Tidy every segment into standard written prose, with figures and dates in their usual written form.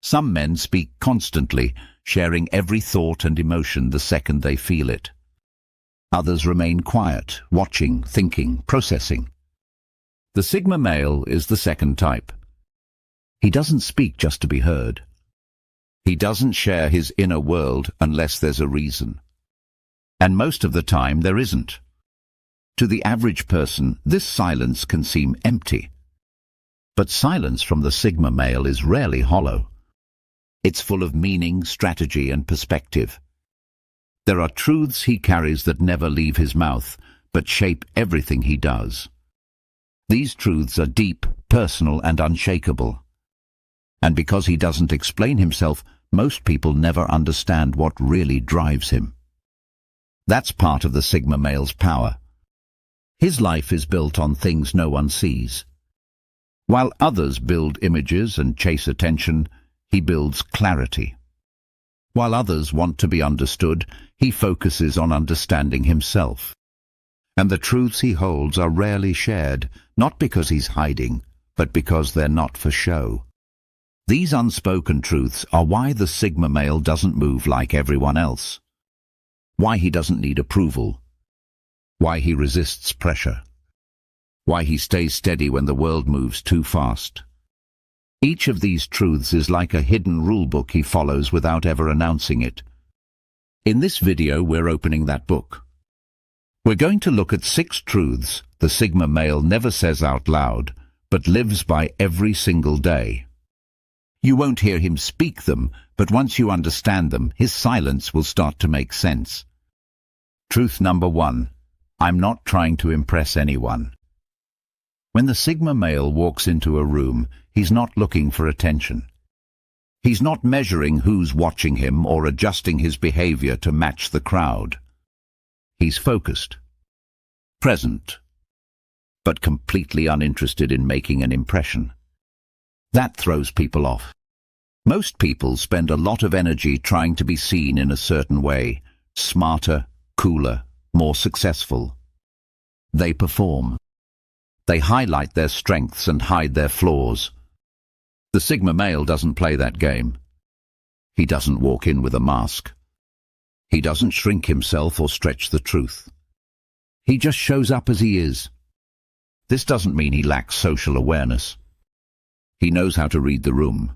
Some men speak constantly, sharing every thought and emotion the second they feel it. Others remain quiet, watching, thinking, processing. The Sigma male is the second type. He doesn't speak just to be heard. He doesn't share his inner world unless there's a reason. And most of the time there isn't. To the average person, this silence can seem empty. But silence from the Sigma male is rarely hollow. It's full of meaning, strategy, and perspective. There are truths he carries that never leave his mouth, but shape everything he does. These truths are deep, personal, and unshakable. And because he doesn't explain himself, most people never understand what really drives him. That's part of the Sigma male's power. His life is built on things no one sees. While others build images and chase attention, he builds clarity. While others want to be understood, he focuses on understanding himself. And the truths he holds are rarely shared, not because he's hiding, but because they're not for show. These unspoken truths are why the Sigma male doesn't move like everyone else. Why he doesn't need approval. Why he resists pressure. Why he stays steady when the world moves too fast. Each of these truths is like a hidden rulebook he follows without ever announcing it. In this video, we're opening that book. We're going to look at 6 truths the Sigma male never says out loud, but lives by every single day. You won't hear him speak them, but once you understand them, his silence will start to make sense. Truth number 1. I'm not trying to impress anyone. When the Sigma male walks into a room, he's not looking for attention. He's not measuring who's watching him or adjusting his behavior to match the crowd. He's focused, present, but completely uninterested in making an impression. That throws people off. Most people spend a lot of energy trying to be seen in a certain way, smarter, cooler, more successful. They perform. They highlight their strengths and hide their flaws. The Sigma male doesn't play that game. He doesn't walk in with a mask. He doesn't shrink himself or stretch the truth. He just shows up as he is. This doesn't mean he lacks social awareness. He knows how to read the room.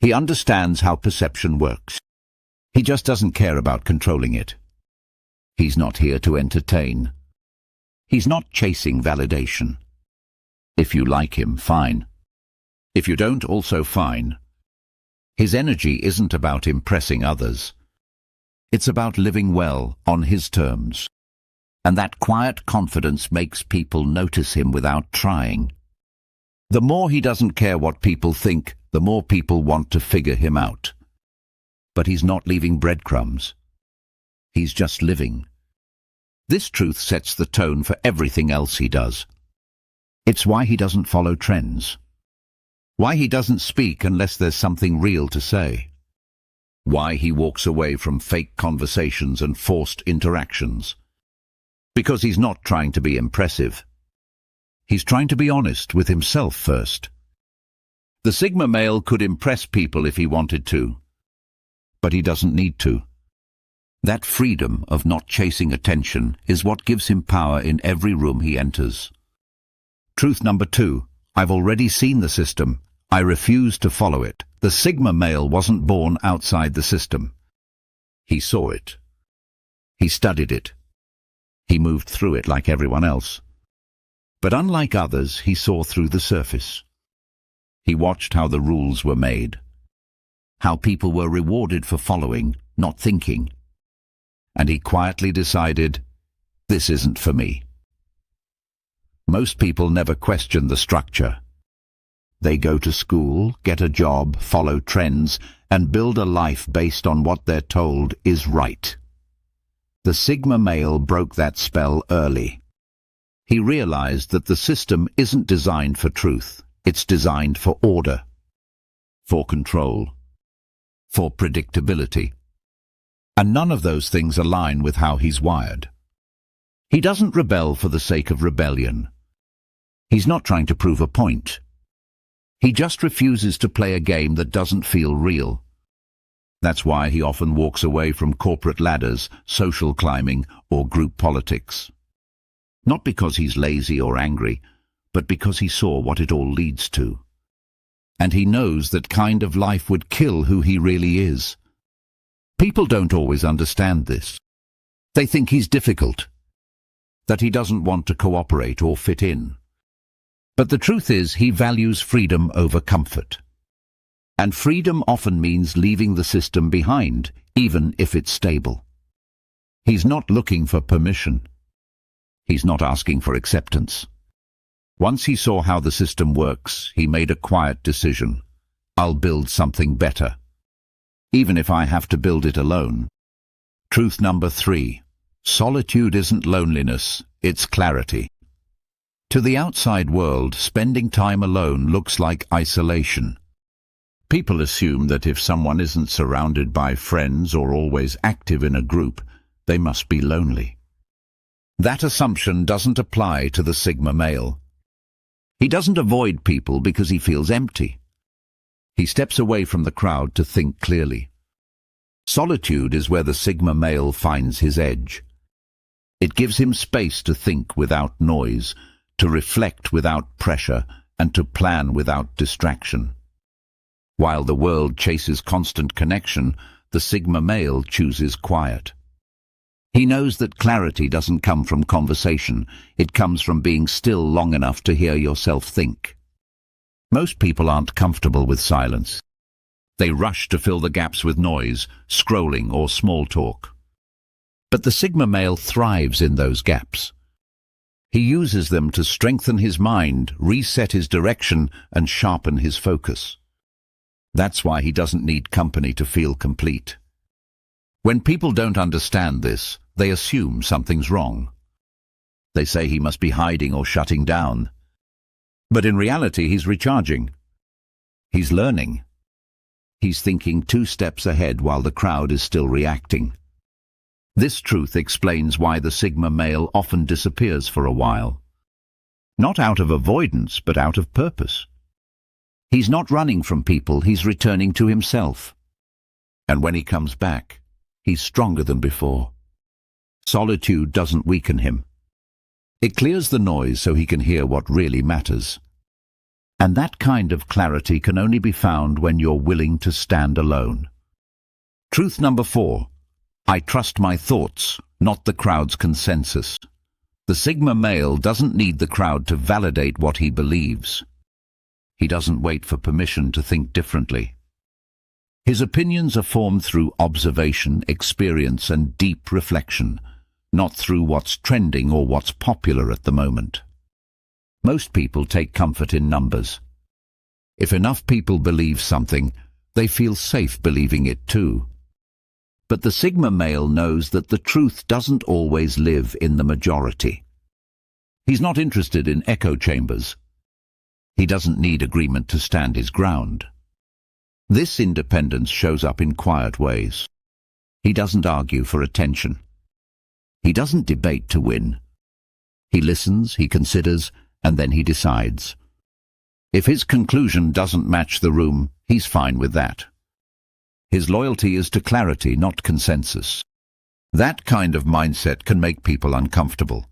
He understands how perception works. He just doesn't care about controlling it. He's not here to entertain. He's not chasing validation. If you like him, fine. If you don't, also fine. His energy isn't about impressing others. It's about living well on his terms. And that quiet confidence makes people notice him without trying. The more he doesn't care what people think, the more people want to figure him out. But he's not leaving breadcrumbs. He's just living. This truth sets the tone for everything else he does. It's why he doesn't follow trends. Why he doesn't speak unless there's something real to say. Why he walks away from fake conversations and forced interactions. Because he's not trying to be impressive. He's trying to be honest with himself first. The Sigma male could impress people if he wanted to, but he doesn't need to. That freedom of not chasing attention is what gives him power in every room he enters. Truth number 2. I've already seen the system. I refuse to follow it. The Sigma male wasn't born outside the system. He saw it. He studied it. He moved through it like everyone else. But unlike others, he saw through the surface. He watched how the rules were made, how people were rewarded for following, not thinking. And he quietly decided, this isn't for me. Most people never question the structure. They go to school, get a job, follow trends, and build a life based on what they're told is right. The Sigma male broke that spell early. He realized that the system isn't designed for truth. It's designed for order, for control, for predictability. And none of those things align with how he's wired. He doesn't rebel for the sake of rebellion. He's not trying to prove a point. He just refuses to play a game that doesn't feel real. That's why he often walks away from corporate ladders, social climbing, or group politics. Not because he's lazy or angry, but because he saw what it all leads to. And he knows that kind of life would kill who he really is. People don't always understand this. They think he's difficult, that he doesn't want to cooperate or fit in. But the truth is, he values freedom over comfort. And freedom often means leaving the system behind, even if it's stable. He's not looking for permission. He's not asking for acceptance. Once he saw how the system works, he made a quiet decision. I'll build something better, even if I have to build it alone. Truth number 3. Solitude isn't loneliness, it's clarity. To the outside world, spending time alone looks like isolation. People assume that if someone isn't surrounded by friends or always active in a group, they must be lonely. That assumption doesn't apply to the Sigma male. He doesn't avoid people because he feels empty. He steps away from the crowd to think clearly. Solitude is where the Sigma male finds his edge. It gives him space to think without noise, to reflect without pressure, and to plan without distraction. While the world chases constant connection, the Sigma male chooses quiet. He knows that clarity doesn't come from conversation, it comes from being still long enough to hear yourself think. Most people aren't comfortable with silence. They rush to fill the gaps with noise, scrolling, or small talk. But the Sigma male thrives in those gaps. He uses them to strengthen his mind, reset his direction, and sharpen his focus. That's why he doesn't need company to feel complete. When people don't understand this, they assume something's wrong. They say he must be hiding or shutting down. But in reality, he's recharging. He's learning. He's thinking 2 steps ahead while the crowd is still reacting. This truth explains why the Sigma male often disappears for a while. Not out of avoidance, but out of purpose. He's not running from people, he's returning to himself. And when he comes back, he's stronger than before. Solitude doesn't weaken him. It clears the noise so he can hear what really matters. And that kind of clarity can only be found when you're willing to stand alone. Truth number 4. I trust my thoughts, not the crowd's consensus. The Sigma male doesn't need the crowd to validate what he believes. He doesn't wait for permission to think differently. His opinions are formed through observation, experience, and deep reflection, not through what's trending or what's popular at the moment. Most people take comfort in numbers. If enough people believe something, they feel safe believing it too. But the Sigma male knows that the truth doesn't always live in the majority. He's not interested in echo chambers. He doesn't need agreement to stand his ground. This independence shows up in quiet ways. He doesn't argue for attention. He doesn't debate to win. He listens, he considers, and then he decides. If his conclusion doesn't match the room, he's fine with that. His loyalty is to clarity, not consensus. That kind of mindset can make people uncomfortable.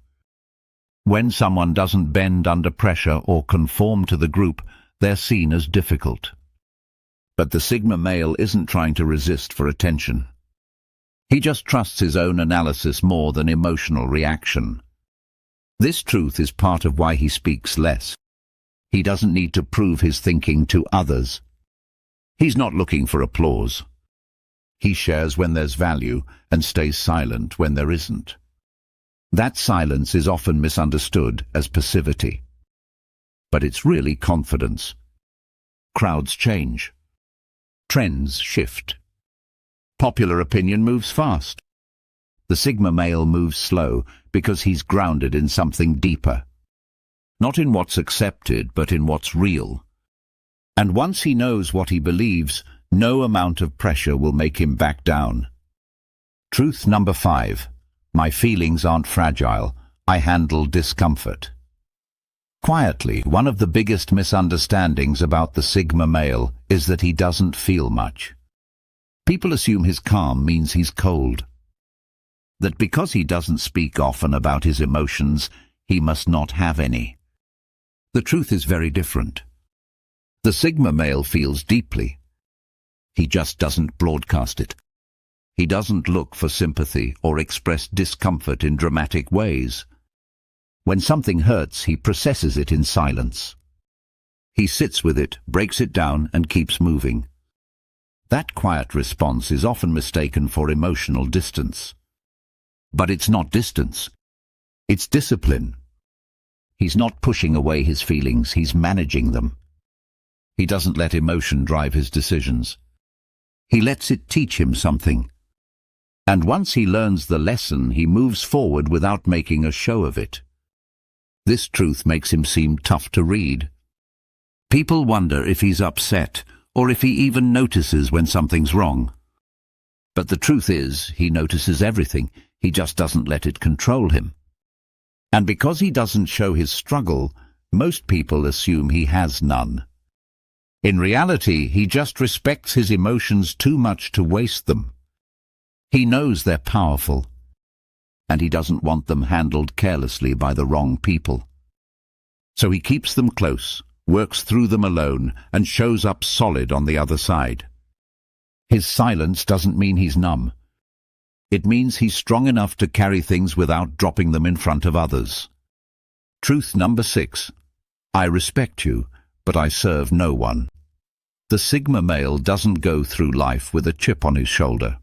When someone doesn't bend under pressure or conform to the group, they're seen as difficult. But the Sigma male isn't trying to resist for attention. He just trusts his own analysis more than emotional reaction. This truth is part of why he speaks less. He doesn't need to prove his thinking to others. He's not looking for applause. He shares when there's value and stays silent when there isn't. That silence is often misunderstood as passivity. But it's really confidence. Crowds change. Trends shift. Popular opinion moves fast. The Sigma male moves slow because he's grounded in something deeper. Not in what's accepted, but in what's real. And once he knows what he believes, no amount of pressure will make him back down. Truth number 5. My feelings aren't fragile. I handle discomfort. Quietly, one of the biggest misunderstandings about the Sigma male is that he doesn't feel much. People assume his calm means he's cold. That because he doesn't speak often about his emotions, he must not have any. The truth is very different. The Sigma male feels deeply. He just doesn't broadcast it. He doesn't look for sympathy or express discomfort in dramatic ways. When something hurts, he processes it in silence. He sits with it, breaks it down, and keeps moving. That quiet response is often mistaken for emotional distance. But it's not distance. It's discipline. He's not pushing away his feelings, he's managing them. He doesn't let emotion drive his decisions. He lets it teach him something. And once he learns the lesson, he moves forward without making a show of it. This truth makes him seem tough to read. People wonder if he's upset, or if he even notices when something's wrong. But the truth is, he notices everything, he just doesn't let it control him. And because he doesn't show his struggle, most people assume he has none. In reality, he just respects his emotions too much to waste them. He knows they're powerful, and he doesn't want them handled carelessly by the wrong people. So he keeps them close, works through them alone, and shows up solid on the other side. His silence doesn't mean he's numb. It means he's strong enough to carry things without dropping them in front of others. Truth number 6. I respect you, but I serve no one. The Sigma male doesn't go through life with a chip on his shoulder.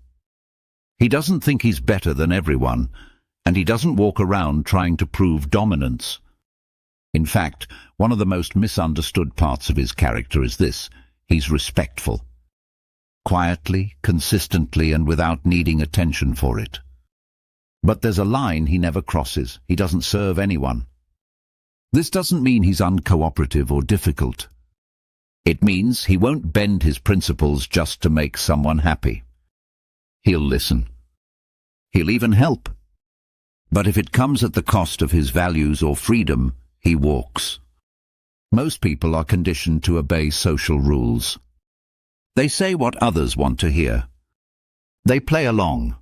He doesn't think he's better than everyone, and he doesn't walk around trying to prove dominance. In fact, one of the most misunderstood parts of his character is this: he's respectful. Quietly, consistently, and without needing attention for it. But there's a line he never crosses. He doesn't serve anyone. This doesn't mean he's uncooperative or difficult. It means he won't bend his principles just to make someone happy. He'll listen. He'll even help. But if it comes at the cost of his values or freedom, he walks. Most people are conditioned to obey social rules. They say what others want to hear. They play along.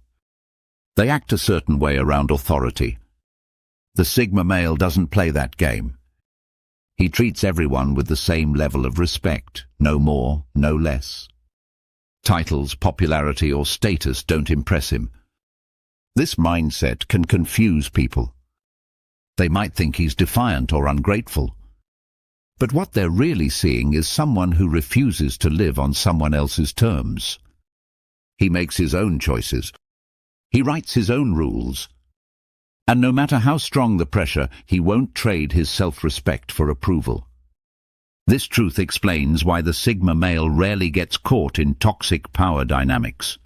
They act a certain way around authority. The Sigma male doesn't play that game. He treats everyone with the same level of respect, no more, no less. Titles, popularity, or status don't impress him. This mindset can confuse people. They might think he's defiant or ungrateful. But what they're really seeing is someone who refuses to live on someone else's terms. He makes his own choices. He writes his own rules. And no matter how strong the pressure, he won't trade his self-respect for approval. This truth explains why the Sigma male rarely gets caught in toxic power dynamics.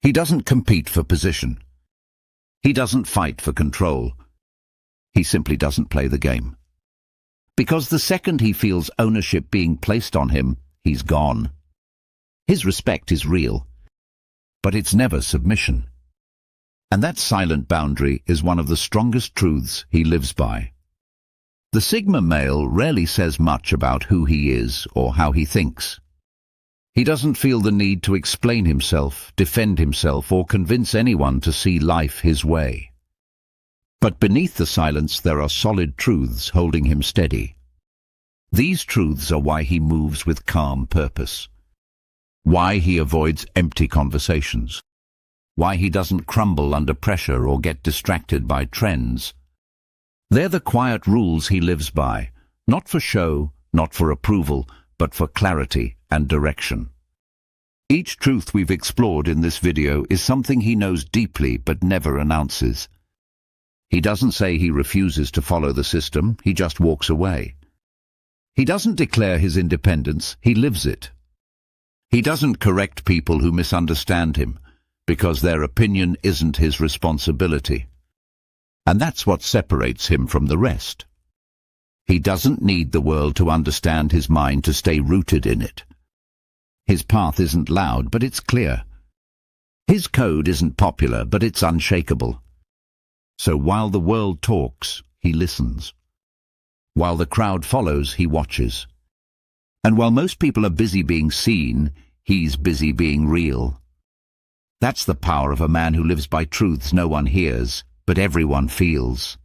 He doesn't compete for position. He doesn't fight for control. He simply doesn't play the game. Because the second he feels ownership being placed on him, he's gone. His respect is real, but it's never submission. And that silent boundary is one of the strongest truths he lives by. The Sigma male rarely says much about who he is or how he thinks. He doesn't feel the need to explain himself, defend himself, or convince anyone to see life his way. But beneath the silence there are solid truths holding him steady. These truths are why he moves with calm purpose. Why he avoids empty conversations. Why he doesn't crumble under pressure or get distracted by trends. They're the quiet rules he lives by, not for show, not for approval, but for clarity and direction. Each truth we've explored in this video is something he knows deeply but never announces. He doesn't say he refuses to follow the system, he just walks away. He doesn't declare his independence, he lives it. He doesn't correct people who misunderstand him, because their opinion isn't his responsibility. And that's what separates him from the rest. He doesn't need the world to understand his mind to stay rooted in it. His path isn't loud, but it's clear. His code isn't popular, but it's unshakable. So while the world talks, he listens. While the crowd follows, he watches. And while most people are busy being seen, he's busy being real. That's the power of a man who lives by truths no one hears, but everyone feels.